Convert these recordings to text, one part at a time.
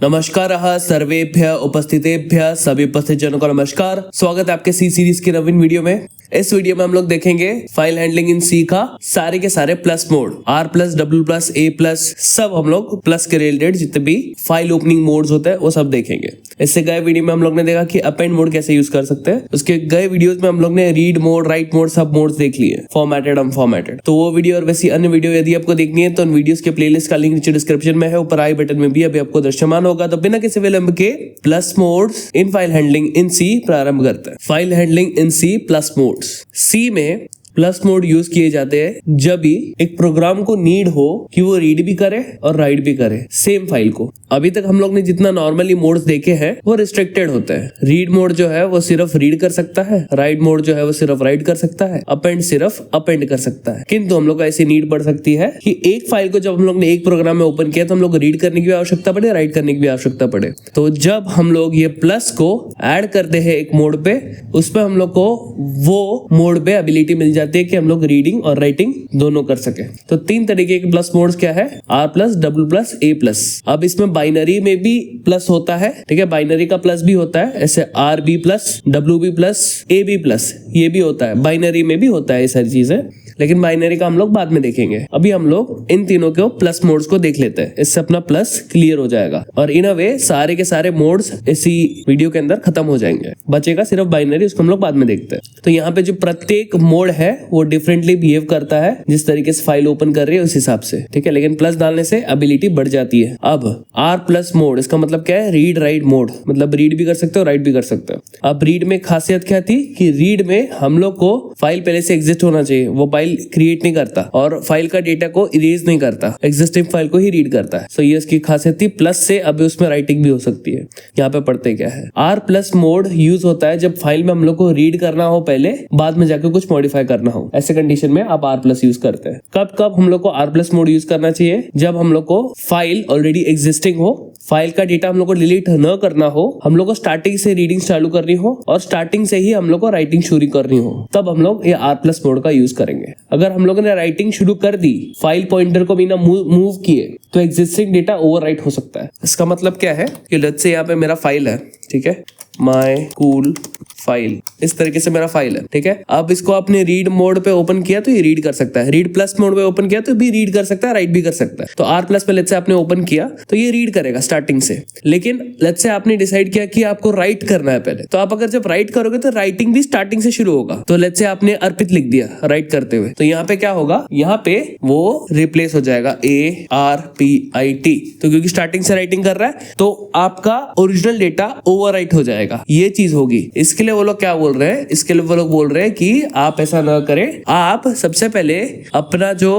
नमस्कार सर्वेभ्य उपस्थितेभ्य सभी उपस्थित जनों का नमस्कार। स्वागत है आपके सी सीरीज की नवीन वीडियो में। इस वीडियो में हम लोग देखेंगे फाइल हैंडलिंग इन सी का सारे के सारे plus mode, R plus, W plus, A plus, सब हम लोग प्लस के रिलेटेड जितने भी फाइल ओपनिंग मोड्स होते हैं वो सब देखेंगे। इससे गए वीडियो में हम लोग ने देखा कि अपेंड मोड कैसे यूज कर सकते हैं। उसके गए वीडियोस में हम लोग ने रीड मोड, राइट मोड, सब मोड्स देख लिए, फॉर्मेटेड, अनफॉर्मेटेड। तो वो वीडियो और वैसी अन्य वीडियो यदि आपको देखनी है तो उन वीडियोस के प्लेलिस्ट का लिंक नीचे डिस्क्रिप्शन में है, ऊपर आई बटन में भी अभी आपको दृश्यमान होगा। तो बिना किसी विलंब के plus modes in file handling in C प्रारंभ करते हैं। File handling in C plus modes. C में प्लस मोड यूज किए जाते हैं जब भी एक प्रोग्राम को नीड हो कि वो रीड भी करे और राइट भी करे सेम फाइल को। अभी तक हम लोग ने जितना नॉर्मली मोड्स देखे हैं वो रिस्ट्रिक्टेड होते हैं। रीड मोड जो है वो सिर्फ रीड कर सकता है, राइट मोड जो है वो सिर्फ राइट कर सकता है, अपेंड सिर्फ अपेंड कर सकता है। किंतु हम लोग को ऐसी नीड पड़ सकती है कि एक फाइल को जब हम लोग ने एक प्रोग्राम में ओपन किया तो हम लोग रीड करने की भी आवश्यकता पड़े, राइट करने की भी आवश्यकता पड़े। तो जब हम लोग ये प्लस को ऐड करते हैं एक मोड पे, उसपे हम लोग को वो मोड पे एबिलिटी मिल जाती है कि हम लोग रीडिंग और राइटिंग दोनों कर सके। तो तीन तरीके के प्लस मोड्स क्या है, R plus, W plus, A plus. अब इसमें बाइनरी में भी प्लस होता है, ठीक है, बाइनरी का प्लस भी होता है, ऐसे RB plus, WB plus, AB plus, ये भी होता है, बाइनरी में भी होता है ये सारी चीजें, लेकिन बाइनरी का हम लोग बाद में देखेंगे। अभी हम लोग इन तीनों के प्लस मोड्स को देख लेते हैं, इससे अपना प्लस क्लियर हो जाएगा और इन अ वे सारे के सारे मोड्स इसी वीडियो के अंदर खत्म हो जाएंगे। बचेगा सिर्फ बाइनरी, उसको हम लोग बाद में देखते हैं। तो यहाँ पे जो प्रत्येक मोड है वो डिफरेंटली बिहेव करता है, जिस तरीके से फाइल ओपन कर रही है उस हिसाब से, ठीक है। लेकिन प्लस डालने से एबिलिटी बढ़ जाती है। अब R प्लस मोड, इसका मतलब क्या है, रीड राइट मोड, मतलब रीड भी कर सकते हो, राइट भी कर सकते हो। अब रीड में खासियत क्या थी कि रीड में हम लोग को फाइल पहले से एग्जिस्ट होना चाहिए, वो फाइल क्रिएट नहीं करता और फाइल का डेटा को इरेज नहीं करता, एग्जिस्टिंग फाइल को ही रीड करता है। सो ये इसकी खासियत थी। प्लस से अब उसमें राइटिंग भी हो सकती है। यहाँ पे पढ़ते क्या है, R प्लस मोड यूज होता है जब फाइल में हम लोग को रीड करना हो पहले, बाद में जाकर कुछ मॉडिफाई करना हो, ऐसे कंडीशन में आप R प्लस यूज करते हैं। कब कब हम लोग को R प्लस मोड यूज करना चाहिए, जब हम लोग को फाइल ऑलरेडी एग्जिस्टिंग हो, फाइल का डेटा हम लोग को डिलीट न करना हो, हम लोग को स्टार्टिंग से रीडिंग चालू करनी हो और स्टार्टिंग से ही हम लोग को राइटिंग शुरू करनी हो, तब हम लोग ये R प्लस मोड का यूज करेंगे। अगर हम लोगों ने राइटिंग शुरू कर दी, फाइल पॉइंटर को बिना मूव किए, तो एग्जिस्टिंग डेटा ओवरराइट हो सकता है। इसका मतलब क्या है कि लेट्स से यहाँ पे मेरा फाइल है, ठीक है, माय कूल फाइल, इस तरीके से मेरा फाइल है, ठीक है। अब इसको आपने रीड मोड पे ओपन किया तो ये रीड कर सकता है, रीड प्लस मोड पे ओपन किया तो भी रीड कर सकता है, राइट भी कर सकता है। तो R प्लस पे लेट्स से आपने ओपन किया तो ये रीड करेगा स्टार्टिंग से, लेकिन लेट्स से आपने डिसाइड किया कि आपको राइट करना है पहले, तो आप अगर जब राइट करोगे तो राइटिंग भी स्टार्टिंग से शुरू होगा। तो लेट्स से आपने अर्पित लिख दिया राइट करते हुए, तो यहाँ पे क्या होगा, यहाँ पे वो रिप्लेस हो जाएगा ARPIT। तो क्योंकि स्टार्टिंग से राइटिंग कर रहा है तो आपका ओरिजिनल डेटा ओवरराइट हो जाएगा, ये चीज होगी। इसके लिए वो लोग क्या बोल रहे हैं, इसके लिए वो लोग बोल रहे हैं कि आप ऐसा ना करें, आप सबसे पहले अपना जो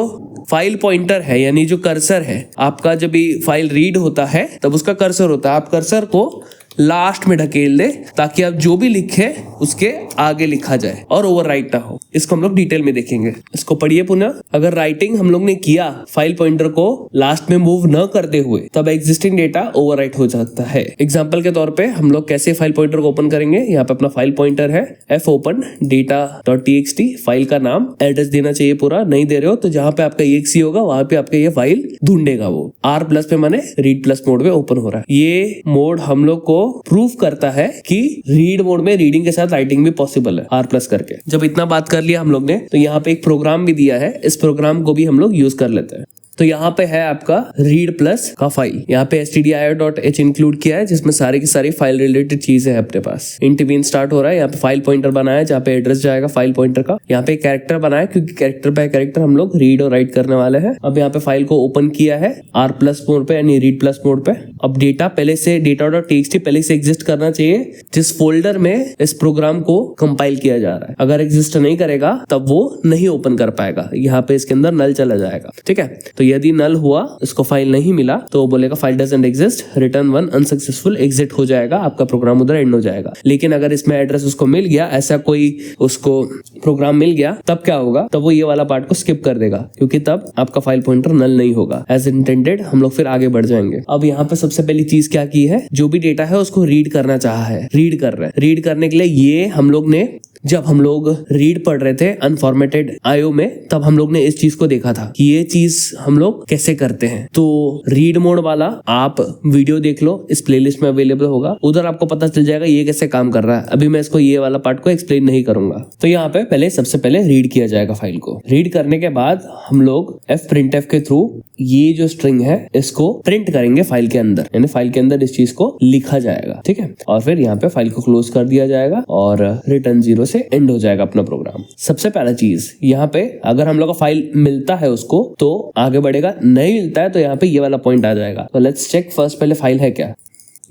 फाइल पॉइंटर है, यानी जो कर्सर है आपका, जब भी फाइल रीड होता है तब उसका कर्सर होता है, आप कर्सर को लास्ट में ढकेल दे ताकि आप जो भी लिखे उसके आगे लिखा जाए और ओवरराइट ना हो। इसको हम लोग डिटेल में देखेंगे, इसको पढ़िए पुनः। अगर राइटिंग हम लोग ने किया फाइल पॉइंटर को लास्ट में मूव न करते हुए, तब एग्जिस्टिंग डेटा ओवरराइट हो जाता है। एग्जांपल के तौर पे हम लोग कैसे फाइल पॉइंटर को ओपन करेंगे, यहाँ पे अपना फाइल पॉइंटर है fopen data.txt, फाइल का नाम, एड्रेस देना चाहिए पूरा, नहीं दे रहे हो तो जहां पे आपका exe होगा वहां पे आपका ये फाइल ढूंढेगा। वो R प्लस पे माने रीड प्लस मोड में ओपन हो रहा है। ये मोड हम लोग को प्रूफ करता है कि रीड मोड में रीडिंग के साथ राइटिंग भी पॉसिबल है R प्लस करके। जब इतना बात कर लिया हम लोग ने, तो यहाँ पे एक प्रोग्राम भी दिया है, इस प्रोग्राम को भी हम लोग यूज कर लेते हैं। तो यहाँ पे है आपका रीड प्लस का फाइल, यहाँ पे stdio.h इंक्लूड किया है जिसमें सारी की सारी फाइल रिलेटेड चीजें है अपने पास। इंटरवीन स्टार्ट हो रहा है, यहाँ पे फाइल पॉइंटर बनाया है जहाँ पे एड्रेस जाएगा फाइल पॉइंटर का, यहाँ पे कैरेक्टर बनाया क्योंकि कैरेक्टर बाय कैरेक्टर हम लोग रीड और राइट करने वाले हैं। अब यहाँ पे फाइल को ओपन किया है R प्लस मोड पे, यानी रीड प्लस मोड पे। अब डेटा पहले से data.txt पहले से एग्जिस्ट करना चाहिए जिस फोल्डर में इस प्रोग्राम को कंपाइल किया जा रहा है। अगर एग्जिस्ट नहीं करेगा तब वो नहीं ओपन कर पाएगा, यहाँ पे इसके अंदर नल चला जाएगा, ठीक है। तो यदि नल हुआ, इसको फाइल नहीं मिला, तो वो बोलेगा file doesn't exist, return 1 unsuccessful, exit हो जाएगा, आपका प्रोग्राम उधर एंड हो जाएगा। लेकिन अगर इसमें एड्रेस उसको मिल गया, ऐसा कोई उसको प्रोग्राम मिल गया, तब क्या होगा, तब वो ये वाला पार्ट को स्किप कर देगा क्योंकि तब आपका फाइल पॉइंटर नल नहीं होगा एज इंटेंडेड। हम लोग फिर आगे बढ़ जाएंगे। अब यहाँ पे सबसे पहली चीज क्या की है, जो भी डेटा है उसको रीड करना चाहा है, रीड कर रहा है। रीड करने के लिए ये हम लोग ने जब हम लोग रीड पढ़ रहे थे अनफॉर्मेटेड आईओ में, तब हम लोग ने इस चीज को देखा था कि ये चीज हम लोग कैसे करते हैं। तो रीड मोड वाला आप वीडियो देख लो, इस प्लेलिस्ट में अवेलेबल होगा, उधर आपको पता चल जाएगा ये कैसे काम कर रहा है। अभी मैं इसको ये वाला पार्ट को एक्सप्लेन नहीं करूंगा। तो यहाँ पे पहले सबसे पहले रीड किया जाएगा फाइल को। रीड करने के बाद हम लोग fprintf के थ्रू ये जो स्ट्रिंग है इसको प्रिंट करेंगे फाइल के अंदर, यानी फाइल के अंदर इस चीज को लिखा जाएगा, ठीक है। और फिर यहाँ पे फाइल को क्लोज कर दिया जाएगा और रिटर्न 0 से एंड हो जाएगा अपना प्रोग्राम। सबसे पहला चीज यहाँ पे, अगर हम लोग का फाइल मिलता है उसको तो आगे बढ़ेगा, नहीं मिलता है तो यहाँ पे ये वाला पॉइंट आ जाएगा। तो लेट्स चेक फर्स्ट पहले फाइल है क्या।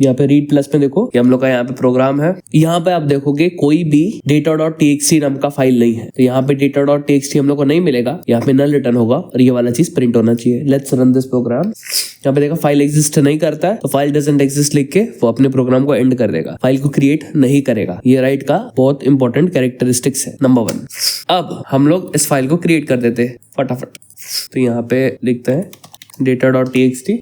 यहाँ पे रीड प्लस में देखो, ये हम लोग का यहाँ पे प्रोग्राम है। यहाँ पे आप देखोगे कोई भी data.txt नाम का फाइल नहीं है, तो यहाँ पे data.txt हम लोग को नहीं मिलेगा, यहाँ पे नल रिटर्न होगा और ये वाला चीज प्रिंट होना चाहिए। Let's run this program. यहाँ पे देखो फाइल एग्जिस्ट नहीं करता है, तो फाइल डजंट एग्जिस्ट लिख के वो अपने प्रोग्राम को एंड कर देगा, फाइल को क्रिएट नहीं करेगा। ये राइट का बहुत इंपॉर्टेंट कैरेक्टरिस्टिक्स है नंबर 1। अब हम लोग इस फाइल को क्रिएट कर देते हैं फटाफट। तो यहाँ पे लिखते हैं data.txt।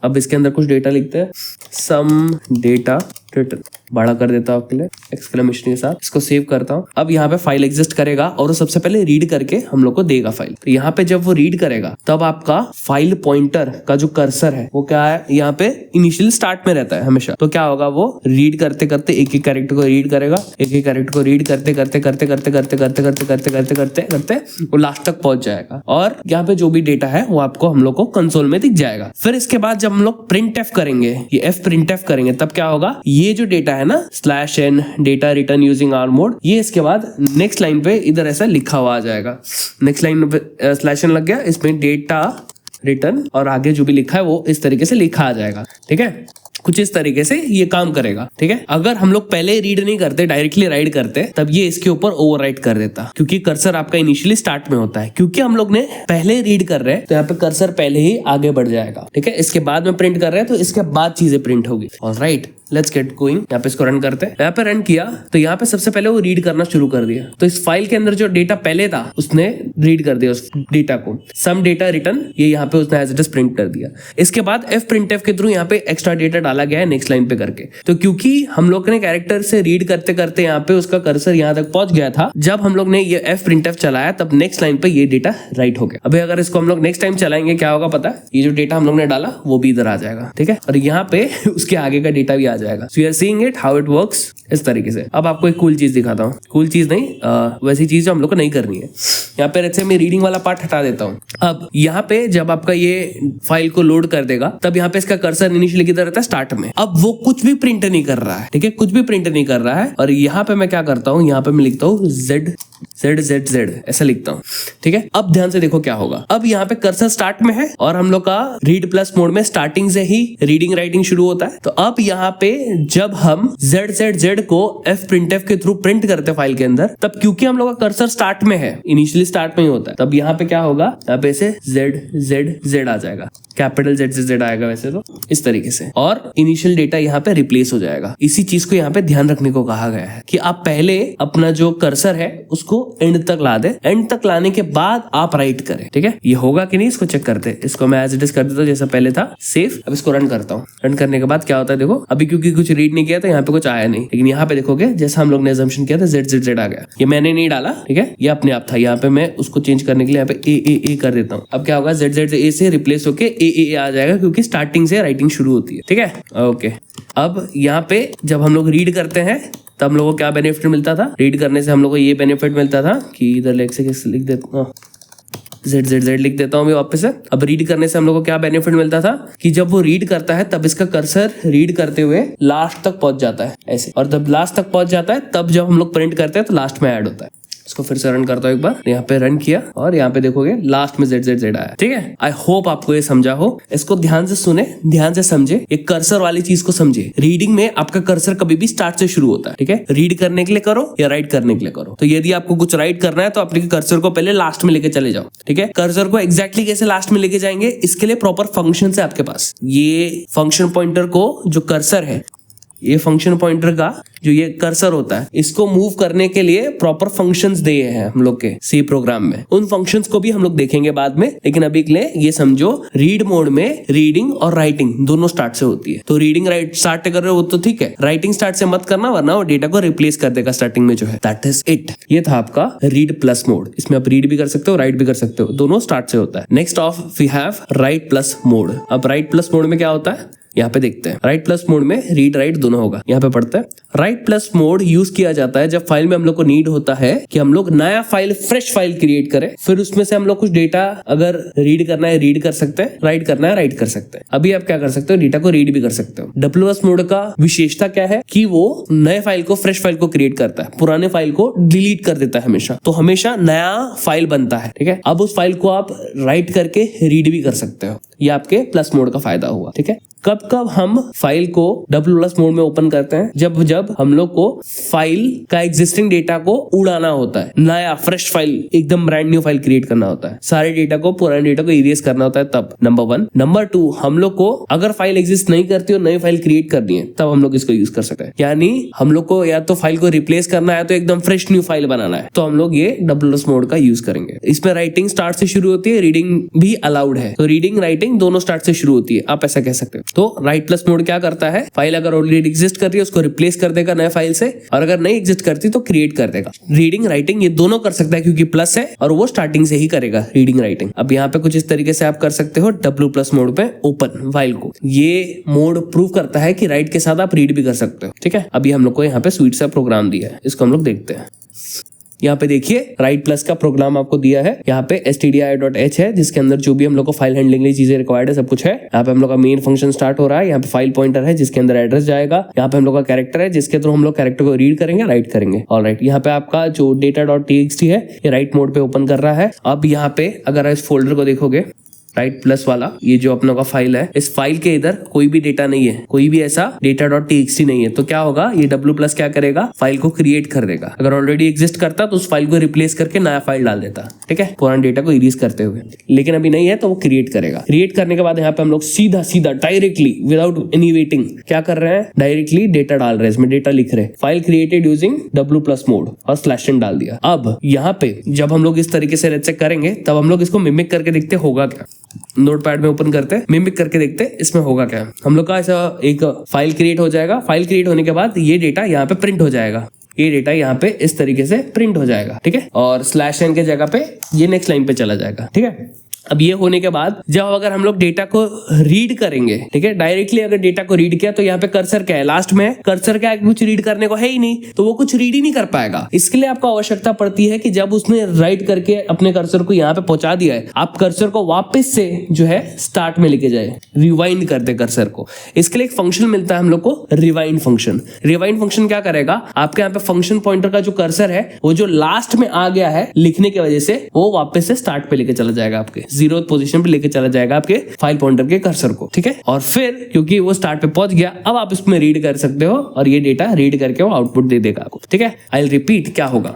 अब इसके अंदर कुछ डेटा लिखते हैं, सम डेटा रिटर्न, बड़ा कर देता हूँ आपके लिए एक्सक्लेमेशन के साथ। इसको सेव करता हूँ। अब यहाँ पे फाइल एग्जिस्ट करेगा और वो सबसे पहले रीड करके हम लोग को देगा फाइल। तो यहाँ पे जब वो रीड करेगा तब आपका फाइल पॉइंटर का जो कर्सर है वो क्या है, यहाँ पे इनिशियल स्टार्ट में रहता है हमेशा। तो क्या होगा, वो रीड करते करते एक एक कैरेक्टर को रीड करेगा, एक एक कैरेक्टर को रीड करते करते करते करते करते करते करते करते करते करते करते वो लास्ट तक पहुंच जाएगा और यहाँ पे जो भी डेटा है वो आपको हम लोग को कंसोल में दिख जाएगा। फिर इसके बाद जब हम लोग प्रिंट करेंगे, ये printf करेंगे, तब क्या होगा, ये जो डेटा है ना /n data return using are mode, ये इसके बाद नेक्स्ट लाइन पे इधर ऐसा लिखा हुआ आ जाएगा। नेक्स्ट लाइन पे /n लग गया, इसमें डेटा रिटर्न और आगे जो भी लिखा है वो इस तरीके से लिखा आ जाएगा, ठीक है। कुछ इस तरीके से ये काम करेगा, ठीक है। अगर हम लोग पहले रीड नहीं करते, डायरेक्टली राइट करते, तब ये इसके ऊपर ओवरराइट कर देता, क्योंकि कर्सर आपका इनिशियली स्टार्ट में होता है। क्योंकि हम लोग ने पहले रीड कर रहे हैं तो यहाँ पे कर्सर पहले ही आगे बढ़ जाएगा, ठीक है। इसके बाद में प्रिंट कर रहे हैं तो इसके बाद चीजें प्रिंट होगी। Alright, let's get going. यहाँ पे इसको रन करते हैं। यहाँ पे रन किया तो यहाँ पे सबसे पहले वो रीड करना शुरू कर दिया। तो इस फाइल के अंदर जो डेटा पहले था उसने रीड कर दिया उस डेटा को, सम डेटा रिटर्न, ये यहाँ पे उसने एज इट इज प्रिंट कर दिया। इसके बाद fprintf के थ्रू यहाँ पे एक्स्ट्रा डेटा डाला गया है नेक्स्ट लाइन पे करके। तो क्योंकि हम लोग ने कैरेक्टर से रीड करते करते यहाँ पे उसका कर्सर यहाँ तक पहुंच गया था, जब हम लोग ने ये fprintf चलाया तब नेक्स्ट लाइन पे ये डेटा राइट हो गया। अभी अगर इसको हम लोग नेक्स्ट टाइम चलाएंगे, क्या होगा पता है, ये जो डेटा हम लोग ने डाला वो भी इधर आ जाएगा, ठीक है। और यहाँ पे उसके आगे का डेटा भी आ जाएगा। So you are seeing it how it works इस तरीके से। अब आपको एक कूल चीज दिखाता हूँ, कूल चीज नहीं, वैसी चीज जो हम लोग को नहीं करनी है। यहाँ पे जैसे मैं रीडिंग वाला पार्ट हटा देता हूँ। अब यहाँ पे जब आपका ये फाइल को लोड कर देगा तब यहाँ पे इसका कर्सर इनिशियली किधर रहता है, स्टार्ट में। अब वो कुछ भी प्रिंट नहीं कर रहा है, ठीक है, कुछ भी प्रिंट नहीं कर रहा है। और यहाँ पे मैं क्या करता हूँ, यहाँ पे मैं लिखता हूँ z ऐसा लिखता हूँ, ठीक है। अब ध्यान से देखो क्या होगा। अब यहाँ पे कर्सर स्टार्ट में है और हम लोग का रीड प्लस मोड में स्टार्टिंग से ही रीडिंग राइटिंग शुरू होता है। तो अब यहाँ पे जब हम z को fprintf के थ्रू प्रिंट करते हैं फाइल के अंदर, तब क्योंकि हम लोग का कर्सर स्टार्ट में है, इनिशियली स्टार्ट में ही होता है, तब यहाँ पे क्या होगा, यहाँ पे से z आ जाएगा, कैपिटल Z आएगा वैसे तो इस तरीके से, और इनिशियल डेटा यहाँ पे रिप्लेस हो जाएगा। इसी चीज को यहाँ पे ध्यान रखने को कहा गया है कि आप पहले अपना जो कर्सर है उसको एंड तक ला दे, एंड तक लाने के बाद आप राइट करें, ठीक है। ये होगा कि नहीं इसको चेक करते हैं। इसको मैं एज इट इज कर देता हूँ जैसा पहले था, सेव। अब इसको रन करता हूँ। रन करने के बाद क्या होता है देखो, अभी क्योंकि कुछ रीड नहीं किया तो यहाँ पे कुछ आया नहीं, लेकिन यहाँ पे देखोगे जैसा हम लोग ने अजम्पशन किया था Z आ गया। ये मैंने नहीं डाला, ठीक है, ये अपने आप था। यहाँ पे मैं उसको चेंज करने के लिए यहाँ पे ए कर देता हूँ। अब क्या होगा, Z से रिप्लेस होके ए आ जाएगा, क्योंकि स्टार्टिंग से राइटिंग शुरू होती है, ठीक है। ओके, अब यहाँ पे जब हम लोग रीड करते हैं तब हम लोग को क्या बेनिफिट मिलता था, रीड करने से हम लोग को ये बेनिफिट मिलता था कि इधर लिख देता हूँ, Z लिख देता हूँ मैं वापस से। अब रीड करने से हम लोग को क्या बेनिफिट मिलता था कि जब वो रीड करता है तब इसका कर्सर रीड करते हुए लास्ट तक पहुंच जाता है ऐसे, और जब लास्ट तक पहुंच जाता है तब जब हम लोग प्रिंट करते हैं तो लास्ट में ऐड होता है। इसको फिर से रन करता हूँ एक बार। यहाँ पे रन किया और यहाँ पे देखोगे लास्ट में Z आया, ठीक है। आई होप आपको ये समझा हो। इसको ध्यान से सुने, ध्यान से समझे, ये कर्सर वाली चीज को समझे। रीडिंग में आपका कर्सर कभी भी स्टार्ट से शुरू होता है, ठीक है। रीड करने के लिए करो या राइट करने के लिए करो। तो यदि आपको कुछ राइट करना है तो अपने कर्सर को पहले लास्ट में लेके चले जाओ, ठीक है। कर्सर को एग्जैक्टली कैसे लास्ट में लेके जाएंगे, इसके लिए प्रॉपर फंक्शन है आपके पास। ये फंक्शन पॉइंटर को जो कर्सर है ये फंक्शन पॉइंटर का जो ये कर्सर होता है, इसको मूव करने के लिए प्रॉपर फंक्शंस दिए हैं हम लोग के सी प्रोग्राम में। उन फंक्शंस को भी हम लोग देखेंगे बाद में, लेकिन अभी के लिए ये समझो रीड मोड में रीडिंग और राइटिंग दोनों स्टार्ट से होती है। तो रीडिंग राइट स्टार्ट कर रहे हो तो ठीक है, राइटिंग स्टार्ट से मत करना वरना वो डेटा को रिप्लेस कर देगा स्टार्टिंग में जो है। That is it. ये था आपका रीड प्लस मोड। इसमें आप रीड भी कर सकते हो, राइट भी कर सकते हो, दोनों स्टार्ट से होता है। Next of we have write plus mode. अब राइट प्लस मोड में क्या होता है यहाँ पे देखते हैं। राइट प्लस मोड में रीड राइट दोनों होगा। यहाँ पे पढ़ते हैं, राइट प्लस मोड यूज किया जाता है जब फाइल में हम लोग को नीड होता है कि हम लोग नया फाइल, फ्रेश फाइल क्रिएट करें, फिर उसमें से हम लोग कुछ डेटा अगर रीड करना है रीड कर सकते हैं, राइट करना है राइट कर सकते हैं। अभी आप क्या कर सकते हो, डेटा को रीड भी कर सकते हो। डब्ल्यू प्लस मोड का विशेषता क्या है कि वो नए फाइल को, फ्रेश फाइल को क्रिएट करता है, पुराने फाइल को डिलीट कर देता है हमेशा। तो हमेशा नया फाइल बनता है, ठीक है। अब उस फाइल को आप राइट करके रीड भी कर सकते हो। ये आपके प्लस मोड का फायदा हुआ, ठीक है। कब कब हम फाइल को डब्ल्यू प्लस मोड में ओपन करते हैं, जब हम लोग को फाइल का एग्जिस्टिंग डेटा को उड़ाना होता है, नया फ्रेश फाइल, एकदम ब्रांड न्यू फाइल क्रिएट करना होता है, सारे डेटा को, पुराने डेटा को इरेज करना होता है तब। नंबर 1। नंबर 2, हम लोग को अगर फाइल एग्जिस्ट नहीं करती और नई फाइल क्रिएट करनी है तब हम लोग इसको यूज कर सकते हैं। यानी हम लोग को या तो फाइल को रिप्लेस करना है तो एकदम फ्रेश न्यू फाइल बनाना है, तो हम लोग ये डब्ल्यू प्लस मोड का यूज करेंगे। इसमें राइटिंग स्टार्ट से शुरू होती है, रीडिंग भी अलाउड है, तो रीडिंग राइटिंग दोनों स्टार्ट से शुरू होती है, आप ऐसा कह सकते हो। तो राइट प्लस मोड क्या करता है, फाइल अगर ऑलरेडी एग्जिस्ट कर रही है उसको रिप्लेस कर देगा नए फाइल से, और अगर नहीं एग्जिस्ट करती तो क्रिएट कर देगा। रीडिंग राइटिंग ये दोनों कर सकता है क्योंकि प्लस है और वो स्टार्टिंग से ही करेगा रीडिंग राइटिंग। अब यहाँ पे कुछ इस तरीके से आप कर सकते हो डब्ल्यू प्लस मोड पे ओपन फाइल को। ये मोड प्रूव करता है कि राइट के साथ आप रीड भी कर सकते हो, ठीक है। अभी हम लोग को यहाँ पे स्वीट सा प्रोग्राम दिया है, इसको हम लोग देखते हैं। यहाँ पे देखिए राइट प्लस का प्रोग्राम आपको दिया है। यहाँ पे stdio.h है जिसके अंदर जो भी हम लोग को फाइल हैंडलिंग की चीजें रिक्वायर्ड है सब कुछ है। यहाँ पे हम लोग का मेन फंक्शन स्टार्ट हो रहा है। यहाँ पे फाइल पॉइंटर है जिसके अंदर एड्रेस जाएगा। यहाँ पे हम लोग का कैरेक्टर है जिसके थ्रू हम लोग कैरेक्टर को रीड करेंगे, राइट करेंगे। ऑलराइट, यहाँ पे आपका जो data.txt है ये राइट मोड पे ओपन कर रहा है। अब यहाँ पे अगर इस फोल्डर को देखोगे, राइट प्लस वाला ये जो अपनों का फाइल है, इस फाइल के इधर कोई भी डेटा नहीं है, कोई भी ऐसा data.txt नहीं है। तो क्या होगा, ये डब्ल्यू प्लस क्या करेगा, फाइल को क्रिएट कर देगा। अगर ऑलरेडी एग्जिस्ट करता तो उस फाइल को रिप्लेस करके नया फाइल डाल देता, ठीक है, पुराने डेटा को इरेज करते हुए। लेकिन अभी नहीं है तो वो क्रिएट करेगा। क्रिएट करने के बाद यहाँ पे हम लोग सीधा डायरेक्टली विदाउट एनी वेटिंग क्या कर रहे हैं, डायरेक्टली डेटा डाल रहे हैं, इसमें डेटा लिख रहे हैं, file created using W plus mode और /n डाल दिया। अब यहाँ पे जब हम लोग इस तरीके से चेक करेंगे तब हम लोग इसको मिमिक करके देखते होगा क्या। नोटपैड में ओपन करते हैं, मिमिक करके देखते हैं इसमें होगा क्या। हम लोग का ऐसा एक फाइल क्रिएट हो जाएगा। फाइल क्रिएट होने के बाद ये डेटा यहाँ पे प्रिंट हो जाएगा, ये डेटा यहाँ पे इस तरीके से प्रिंट हो जाएगा, ठीक है। और /n के जगह पे ये नेक्स्ट लाइन पे चला जाएगा, ठीक है। अब ये होने के बाद जब अगर हम लोग डेटा को रीड करेंगे, ठीक है, डायरेक्टली अगर डेटा को रीड किया तो यहाँ पे कर्सर क्या है, लास्ट में कर्सर क्या है, कुछ रीड करने को है ही नहीं, तो वो कुछ रीड ही नहीं कर पाएगा। इसके लिए आपको आवश्यकता पड़ती है कि जब उसने राइट करके अपने कर्सर को यहाँ पे पहुंचा दिया है, आप कर्सर को वापस से जो है स्टार्ट में लेके जाए, रिवाइंड कर दे कर्सर को। इसके लिए एक फंक्शन मिलता है हम लोग को, रिवाइंड फंक्शन। रिवाइंड फंक्शन क्या करेगा, आपके यहाँ पे फंक्शन पॉइंटर का जो कर्सर है वो जो लास्ट में आ गया है लिखने की वजह से, वो वापस से स्टार्ट पे लेके चला जाएगा, आपके 0th पोजीशन पे लेके चला जाएगा आपके फाइल पॉइंटर के कर्सर को, ठीक है। और फिर क्योंकि वो स्टार्ट पे पहुंच गया, अब आप इसमें रीड कर सकते हो और ये डेटा रीड करके वो आउटपुट दे देगा आपको, ठीक है। आई विल रिपीट क्या होगा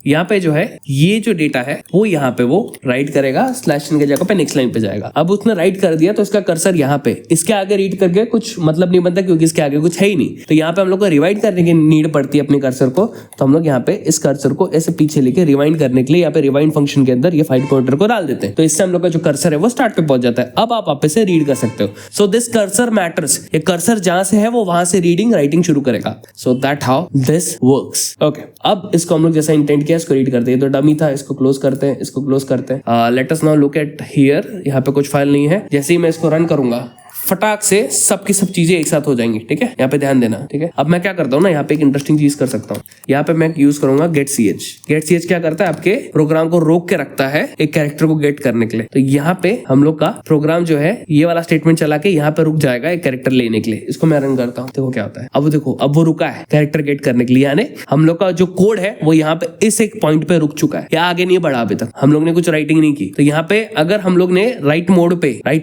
यहाँ पे जो है ये जो डेटा है वो यहाँ पे वो राइट करेगा, /n के जगह पे नेक्स्ट लाइन पे जाएगा। अब उसने राइट कर दिया तो इसका कर्सर यहाँ पे, इसके आगे रीड करके कुछ मतलब नहीं बनता क्योंकि इसके आगे कुछ है ही नहीं। तो यहाँ पे हम लोग को रिवाइंड करने की नीड पड़ती है अपने कर्सर को, तो हम लोग यहाँ पे इस कर्सर को ऐसे पीछे लेके रिवाइंड करने के लिए यहाँ पे रिवाइंड फंक्शन के अंदर ये फाइल पॉइंटर को डाल देते हैं। तो इससे हम लोग का जो कर्सर है वो स्टार्ट पे पहुंच जाता है। अब आप वापस से रीड कर सकते हो। सो दिस कर्सर मैटर्स, ये कर्सर जहां से है वो वहां से रीडिंग राइटिंग शुरू करेगा। So that how this works, okay. अब इसको हम लोग जैसा इंटेंट किया इसको रीड करते हैं। तो डमी था, इसको क्लोज करते हैं, इसको क्लोज करते हैं। Let us now look at here, यहाँ पे कुछ फाइल नहीं है। जैसे ही मैं इसको रन करूंगा फटाक से सबकी सब चीजें एक साथ हो जाएंगी, ठीक है। यहाँ पे ध्यान देना, ठीक है। अब मैं क्या करता हूँ ना, यहाँ पे एक इंटरेस्टिंग चीज कर सकता हूँ। यहाँ पे मैं यूज करूंगा गेट ch क्या करता है, आपके प्रोग्राम को रोक के रखता है एक कैरेक्टर को गेट करने के लिए। तो यहाँ पे हम लोग का प्रोग्राम जो है ये वाला स्टेटमेंट चला के यहाँ पे रुक जाएगा एक कैरेक्टर लेने के लिए। इसको मैं रन करता हूँ, देखो क्या होता है। अब देखो, अब वो रुका है कैरेक्टर गेट करने के लिए, यानी हम लोग का जो कोड है वो यहाँ पे इस एक पॉइंट पे रुक चुका है, या आगे नहीं बढ़ा अभी तक, हम लोग ने कुछ राइटिंग नहीं की। तो यहाँ पे अगर हम लोग ने राइट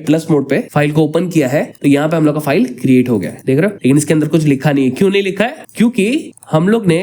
प्लस मोड पे फाइल को ओपन किया है तो यहाँ पे हम लोग का फाइल क्रिएट हो गया है, देख रहे हो। लेकिन इसके अंदर कुछ लिखा नहीं है। क्यों नहीं लिखा है, क्योंकि हम लोग ने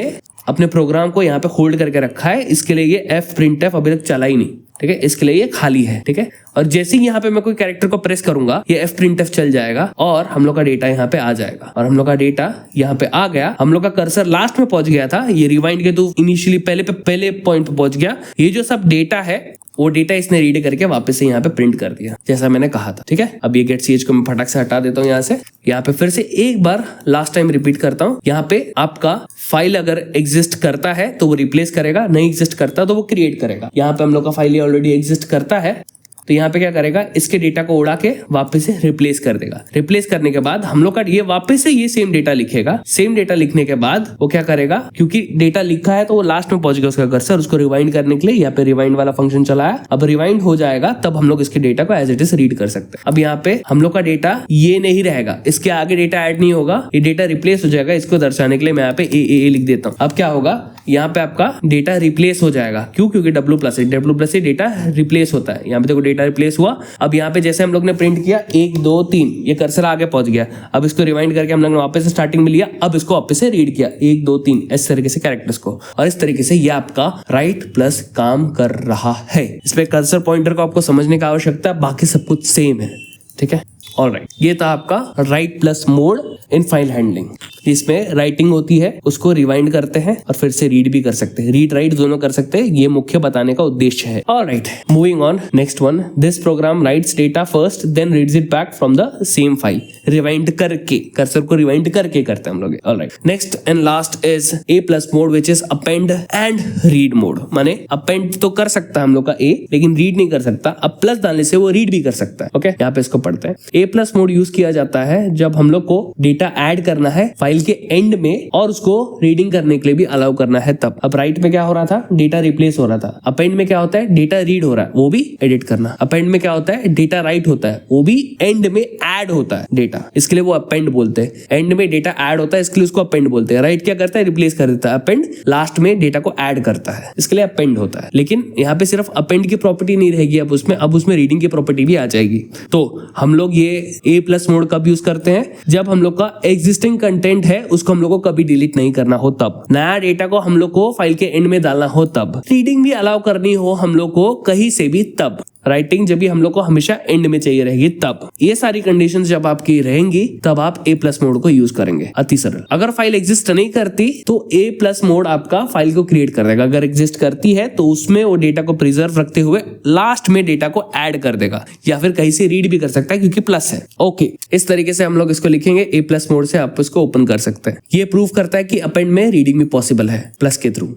अपने प्रोग्राम को यहाँ पे होल्ड करके रखा है। इसके लिए ये fprintf अभी तक चला ही नहीं, ठीक है, इसके लिए ये खाली है। ठीक है, और जैसे ही यहाँ पे मैं कोई कैरेक्टर को प्रेस करूंगा ये fprintf चल जाएगा और हम लोग का डेटा यहाँ पे आ जाएगा। और हम लोग का डेटा यहाँ पे आ गया, हम लोग का कर्सर लास्ट में पहुंच गया था, ये रिवाइंड के तो इनिशियली पहले पॉइंट पे पहुंच गया। ये जो सब डेटा है वो डेटा इसने रीड करके वापस से यहाँ पे प्रिंट कर दिया जैसा मैंने कहा था। ठीक है, अब ये गेट ch को मैं फटाक से हटा देता हूँ यहाँ से। यहाँ पे फिर से एक बार लास्ट टाइम रिपीट करता हूँ। यहाँ पे आपका फाइल अगर एग्जिस्ट करता है तो वो रिप्लेस करेगा, नहीं एग्जिस्ट करता तो वो क्रिएट करेगा। यहाँ पे हम लोग का फाइल ऑलरेडी एग्जिस्ट करता है तो यहाँ पे क्या करेगा, इसके डेटा को उड़ा के वापस से रिप्लेस कर देगा। रिप्लेस करने के बाद हम लोग का ये वापस से ये सेम डेटा लिखेगा। सेम डेटा लिखने के बाद वो क्या करेगा, क्योंकि डेटा लिखा है तो वो लास्ट में पहुंच गया उसका कर्सर, उसको रिवाइंड करने के लिए यहाँ पे रिवाइंड वाला फंक्शन चलाया। अब रिवाइंड हो जाएगा तब हम लोग इसके डेटा को एज इट इज रीड कर सकते हैं। अब यहाँ पे हम लोग का डेटा ये नहीं रहेगा, इसके आगे डेटा ऐड नहीं होगा, ये डेटा रिप्लेस हो जाएगा। इसको दर्शाने के लिए मैं यहाँ पे ए लिख देता हूँ। अब क्या होगा, यहाँ पे आपका डेटा रिप्लेस हो जाएगा। क्यों? क्योंकि W+ से डेटा रिप्लेस होता है। यहाँ पे देखो डेटा रिप्लेस हुआ। अब यहाँ पे जैसे हम लोग ने प्रिंट किया 1 2 3, ये कर्सर आगे पहुंच गया। अब इसको रिवाइंड करके हम लोग ने वापस से स्टार्टिंग में लिया, अब इसको वापस से रीड किया 1 2 3 इस तरीके से कैरेक्टर्स को, और इस तरीके से ये आपका राइट प्लस काम कर रहा है। इसमें कर्सर पॉइंटर को आपको समझने की आवश्यकता है, बाकी सब कुछ सेम है। ठीक है, ऑलराइट, ये था आपका right plus mode in file handling. इसमें राइटिंग होती है, उसको रिवाइंड करते हैं और फिर से रीड भी कर सकते हैं, रीड राइट दोनों कर सकते हैं। ये मुख्य बताने का उद्देश्य है। Alright, moving on, next one, this program writes data first then reads it back from the same file. Rewind करके, कर्सर को रिवाइंड करके करते हैं हम लोग। Alright, next and last is A+ mode which is append and read mode. माने append तो कर सकता है हम लोग का A, लेकिन रीड नहीं कर सकता। अब प्लस डालने से वो रीड भी कर सकता है। ओके, यहाँ पे इसको पढ़ते हैं। A+ मोड यूज किया जाता है जब हम लोग को डेटा ऐड करना है फाइल के एंड में और उसको रीडिंग करने के लिए भी अलाउ करना है तब। अब राइट में क्या हो रहा था, डेटा रिप्लेस हो रहा था। अपेंड में क्या होता है, डेटा रीड हो रहा है, वो भी एडिट करना। अपेंड में क्या होता है, डेटा राइट होता है, वो भी एंड में ऐड होता है डेटा, इसके लिए वो अपेंड बोलते हैं। एंड में डेटा ऐड होता है, इसके लिए उसको अपेंड बोलते हैं। राइट क्या करता है, रिप्लेस कर देता है। अपेंड लास्ट में डेटा को ऐड करता है, इसके लिए अपेंड होता है। लेकिन यहाँ पे सिर्फ अपेंड की प्रॉपर्टी नहीं रहेगी, अब उसमें रीडिंग की प्रॉपर्टी भी आ जाएगी। तो हम लोग ये A+ मोड कब यूज करते हैं, जब हम लोग का एग्जिस्टिंग कंटेंट है उसको हम लोग को कभी डिलीट नहीं करना हो तब। नया डेटा को हम लोग को फाइल के एंड में डालना हो तब। रीडिंग भी अलाउ करनी हो हम लोग को कहीं से भी तब। राइटिंग जब भी हम लोग को हमेशा एंड में चाहिए रहेगी तब। ये सारी कंडीशंस जब आपकी रहेंगी तब आप A+ मोड को यूज करेंगे। अति सरल। अगर फाइल एग्जिस्ट नहीं करती तो A+ मोड आपका फाइल को क्रिएट कर देगा। अगर एग्जिस्ट करती है तो उसमें वो डेटा को प्रिजर्व रखते हुए लास्ट में डेटा को ऐड कर देगा, या फिर कहीं से रीड भी कर सकता है क्योंकि प्लस है। ओके, इस तरीके से हम लोग इसको लिखेंगे। A+ मोड से आप इसको ओपन कर सकते हैं। ये प्रूव करता है कि अपेंड में रीडिंग भी पॉसिबल है प्लस के थ्रू।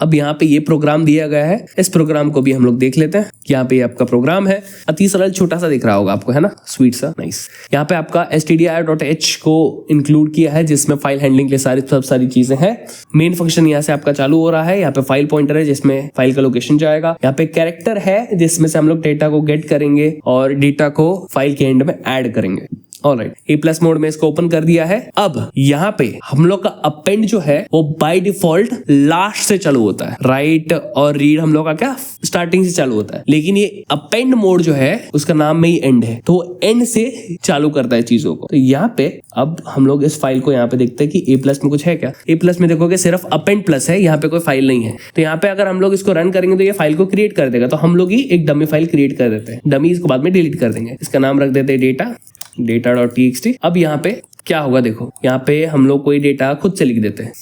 अब यहाँ पे ये प्रोग्राम दिया गया है, इस प्रोग्राम को भी हम लोग देख लेते हैं। यहाँ पे आपका प्रोग्राम है, अति सरल छोटा सा दिख रहा होगा आपको, है ना, स्वीट सा, नाइस। यहाँ पे आपका stdir.h को इंक्लूड किया है जिसमें फाइल हैंडलिंग के सब सारी चीजें हैं। मेन फंक्शन यहाँ से आपका चालू हो रहा है। यहाँ पे फाइल पॉइंटर है जिसमें फाइल का लोकेशन जाएगा। यहाँ पे कैरेक्टर है जिसमें से हम लोग डेटा को गेट करेंगे और डेटा को फाइल के एंड में ऐड करेंगे। ऑलराइट, A+ मोड में इसको ओपन कर दिया है। अब यहाँ पे हम लोग का अपेंड जो है वो बाय डिफॉल्ट लास्ट से चालू होता है। राइट और रीड हम लोग का क्या स्टार्टिंग से चालू होता है, लेकिन ये अपेंड मोड जो है उसका नाम में ही एंड है, तो वो एंड से चालू करता है चीजों को। तो यहाँ पे अब हम लोग इस फाइल को यहाँ पे देखते हैं कि A+ में कुछ है क्या। A+ में देखोगे सिर्फ अपेंड प्लस है, यहाँ पे कोई फाइल नहीं है। तो यहाँ पे अगर हम लोग इसको रन करेंगे तो ये फाइल को क्रिएट कर देगा। तो हम लोग ही एक डमी फाइल क्रिएट कर देते हैं। डमी इसको बाद में डिलीट कर देंगे। इसका नाम रख देते हैं data.txt। अब यहाँ पे क्या होगा देखो, यहाँ पे हम लोग कोई डेटा खुद से लिख देते हैं,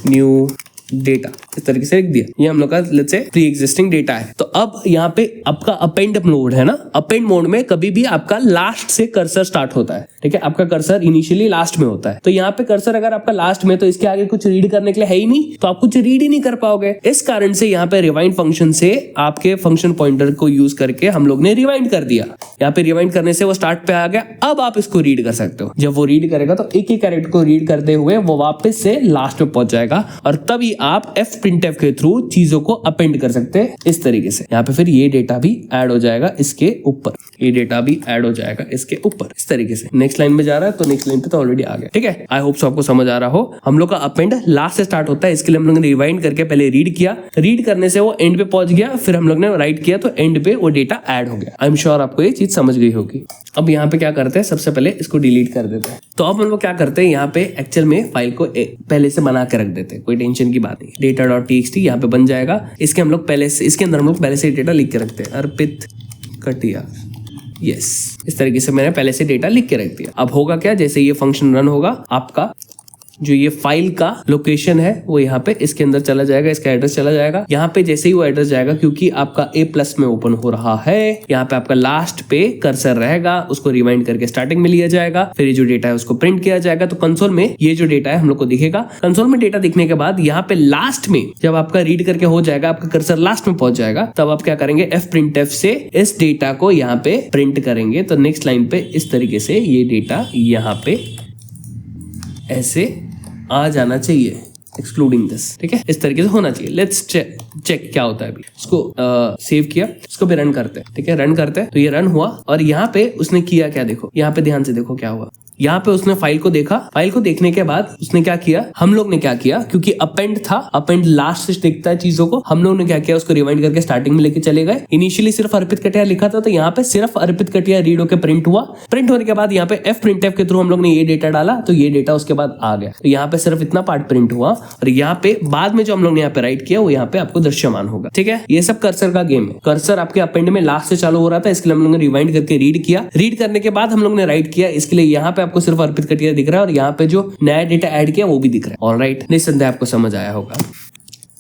न्यू डेटा, इस तरीके से लिख दिया। ये हम लोग का let's say pre existing data है। तो अब यहाँ पे आपका अपेंड मोड है ना, अपेंड मोड में कभी भी आपका लास्ट से कर्सर स्टार्ट होता है। ठीक है, आपका कर्सर इनिशियली लास्ट में होता है। तो यहाँ पे कर्सर अगर आपका लास्ट में, तो इसके आगे कुछ रीड करने के लिए है ही नहीं, तो आप कुछ रीड ही नहीं कर पाओगे। इस कारण से यहाँ पे रिवाइंड फंक्शन से आपके फंक्शन पॉइंटर को यूज करके हम लोग ने रिवाइंड कर दिया। यहाँ पे रिवाइंड करने से वो स्टार्ट पे आ गया। अब आप इसको रीड कर सकते हो। जब वो रीड करेगा तो एक एक कैरेक्टर को रीड करते हुए वो वापस से लास्ट में पहुंच जाएगा और तभी आप fprintf के थ्रू चीजों को अपेंड कर सकते हैं इस तरीके से। यहाँ पे फिर ये डेटा भी ऐड हो जाएगा इसके ऊपर, ये डेटा भी ऐड हो जाएगा इसके ऊपर, इस तरीके से। नेक्स्ट लाइन में जा रहा है तो नेक्स्ट लाइन पे तो ऑलरेडी आ गया। ठीक है, आई होप सो आपको समझ आ रहा हो। हम लोग का अपेंड लास्ट से स्टार्ट होता है, इसके लिए हम लोग ने रिवाइंड करके पहले रीड किया, रीड करने से वो एंड पे पहुंच गया, फिर हम लोग ने राइट किया तो एंड पे वो डेटा ऐड हो गया। आई एम श्योर आपको ये चीज समझ गई होगी। अब यहाँ पे क्या करते हैं, सबसे पहले इसको डिलीट कर देते हैं। तो अब हम लोग क्या करते हैं, यहाँ पे एक्चुअल में फाइल को पहले से बना के रख देते हैं, कोई टेंशन की बात नहीं। data.txt यहाँ पे बन जाएगा, इसके हम लोग पहले से, इसके अंदर हम लोग पहले से डेटा लिख के रखते हैं, अर्पित कटिया। यस, इस तरीके से मैंने पहले से डेटा लिख के रख दिया। अब होगा क्या, जैसे ये फंक्शन रन होगा, आपका जो ये फाइल का लोकेशन है वो यहाँ पे इसके अंदर चला जाएगा, इसका एड्रेस चला जाएगा। यहाँ पे जैसे ही वो एड्रेस जाएगा, क्योंकि आपका A+ में ओपन हो रहा है, यहाँ पे आपका लास्ट पे कर्सर रहेगा, उसको रिवाइंड करके स्टार्टिंग में लिया जाएगा, फिर ये जो डेटा है उसको प्रिंट किया जाएगा। तो कंसोल में ये जो डेटा है हम लोग को दिखेगा। कंसोल में डेटा दिखने के बाद यहाँ पे लास्ट में जब आपका रीड करके हो जाएगा, आपका कर्सर लास्ट में पहुंच जाएगा, तब आप क्या करेंगे, fprintf से इस डेटा को यहाँ पे प्रिंट करेंगे। तो नेक्स्ट लाइन पे इस तरीके से ये डेटा यहाँ पे ऐसे आ जाना चाहिए, एक्सक्लूडिंग दिस, ठीक है, इस तरीके से होना चाहिए। लेट्स चेक क्या होता है। अभी इसको सेव किया, इसको भी रन करते हैं, ठीक है, रन करते हैं। तो ये रन हुआ और यहाँ पे उसने किया क्या, देखो यहाँ पे ध्यान से देखो क्या हुआ। यहाँ पे उसने फाइल को देखा, फाइल को देखने के बाद उसने क्या किया, हम लोग ने क्या किया, क्योंकि अपेंड था, अपेंड लास्ट से देखता है चीजों को, हम लोग ने क्या किया, उसको रिवाइंड करके स्टार्टिंग में लेके चले गए। इनिशियली सिर्फ अर्पित कटिया लिखा था, तो यहाँ पे सिर्फ अर्पित कटिया रीड होकर प्रिंट हुआ। प्रिंट होने के बाद यहाँ पे fprintf के थ्रू हम लोग ने ये डेटा डाला, तो ये डेटा उसके बाद आ गया। तो यहाँ पे सिर्फ इतना पार्ट प्रिंट हुआ और यहाँ पे बाद में जो हम लोग ने यहाँ पे राइट किया वो यहाँ पे आपको दृश्यमान होगा, ठीक है। ये सब कर्सर का गेम है। कर्सर आपके अपेंड में लास्ट से चालू हो रहा था, इसके लिए हम लोग ने रिवाइंड करके रीड किया, रीड करने के बाद हम लोग ने राइट किया, इसके लिए यहाँ पे आपको सिर्फ अर्पित कटिया दिख रहा है और यहाँ पे जो नया डेटा ऐड किया वो भी दिख रहा है। ऑलराइट, निस्संदेह आपको समझ आया होगा।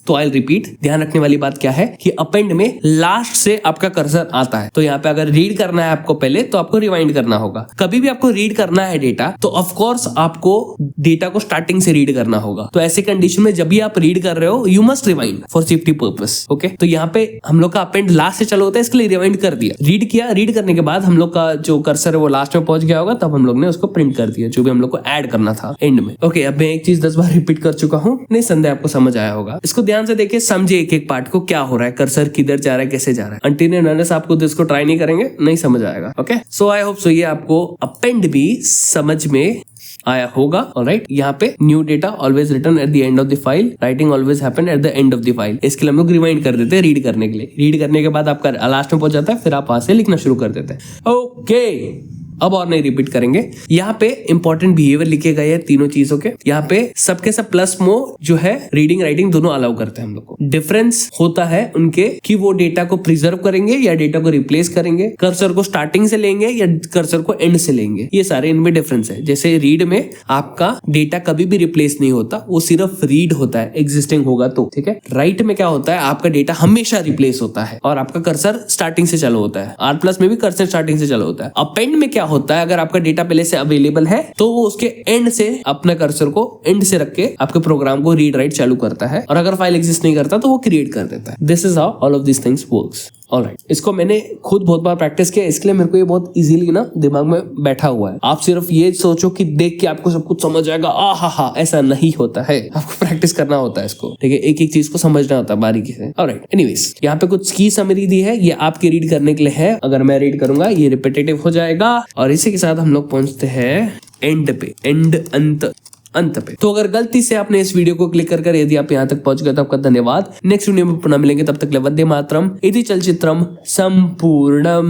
तो आई रिपीट, ध्यान रखने वाली बात क्या है कि अपेंड में लास्ट से आपका कर्सर आता है। तो यहाँ पे अगर रीड करना है आपको पहले, तो आपको रिवाइंड करना होगा। कभी भी आपको रीड करना है डेटा, तो ऑफ कोर्स आपको डेटा को स्टार्टिंग से रीड करना होगा। तो ऐसे कंडीशन में जब भी आप रीड कर रहे हो, you must rewind for safety purpose, okay. तो यहाँ पे हम लोग का अपेंड लास्ट से चालू होता है, इसके लिए रिवाइंड कर दिया, रीड किया, रीड करने के बाद हम लोग का जो कर्सर है वो लास्ट में पहुंच गया होगा, तब हम लोग ने उसको प्रिंट कर दिया, जो भी हम लोग को ऐड करना था एंड में। ओके, अब मैं एक चीज 10 बार रिपीट कर चुका हूँ, निस्संदेह आपको समझ आया होगा। इसको ध्यान से देखिए, समझे एक एक पार्ट को, क्या हो रहा है, कर्सर किधर जा रहा है, कैसे जा रहा है। अंटिल एंड अनलेस आपको इसको ट्राई नहीं करेंगे, नहीं समझ आएगा, okay. So I hope so ये आपको अपेंड भी समझ में आया होगा। ऑलराइट, यहाँ पे new data always return at the end of the file, writing always happen at the end of the file. इसके लिए हम लोग रिवाइंड कर देते हैं रीड करने के लिए। रीड करने के बाद आपका लास्ट में पहुंच जाता है, फिर आप वहां से लिखना शुरू कर देते हैं। ओके, अब और नहीं रिपीट करेंगे। यहाँ पे इंपॉर्टेंट बिहेवियर लिखे गए हैं तीनों चीजों के। यहाँ पे सबके सब प्लस मो जो है रीडिंग राइटिंग दोनों अलाउ करते हैं हम लोग को। डिफरेंस होता है उनके कि वो डेटा को प्रिजर्व करेंगे या डेटा को रिप्लेस करेंगे, कर्सर को स्टार्टिंग से लेंगे या कर्सर को एंड से लेंगे, ये सारे इनमें डिफरेंस है। जैसे रीड में आपका डेटा कभी भी रिप्लेस नहीं होता, वो सिर्फ रीड होता है, एग्जिस्टिंग होगा तो, ठीक है। राइट में क्या होता है, आपका डेटा हमेशा रिप्लेस होता है और आपका कर्सर स्टार्टिंग से चालू होता है। R+ में भी कर्सर स्टार्टिंग से चालू होता है। अपेंड में क्या होता है, अगर आपका डेटा पहले से अवेलेबल है तो वो उसके एंड से अपने कर्सर को एंड से रख के आपके प्रोग्राम को रीड राइट चालू करता है, और अगर फाइल एग्जिस्ट नहीं करता तो वो क्रिएट कर देता है। This is how all of this things works. Alright, इसको मैंने खुद बहुत बार प्रैक्टिस किया, इसके लिए मेरे को ये बहुत इजीली ना दिमाग में बैठा हुआ है। आप सिर्फ ये सोचो कि देख के आपको सब कुछ समझ आएगा, हा, ऐसा नहीं होता है। आपको प्रैक्टिस करना होता है इसको, ठीक है, एक एक चीज को समझना होता है बारीकी से। ऑलराइट, एनीवेज, यहाँ पे कुछ की समरी दी है, ये आपके रीड करने के लिए है। अगर मैं रीड करूंगा ये रिपीटेटिव हो जाएगा, और इसी के साथ हम लोग पहुंचते हैं एंड पे, अंत पे। तो अगर गलती से आपने इस वीडियो को क्लिक कर यदि आप यहाँ तक पहुंच गए तो आपका धन्यवाद। नेक्स्ट वीडियो में पुनः मिलेंगे, तब तक वंदे मातरम, इति चलचित्रम संपूर्णम।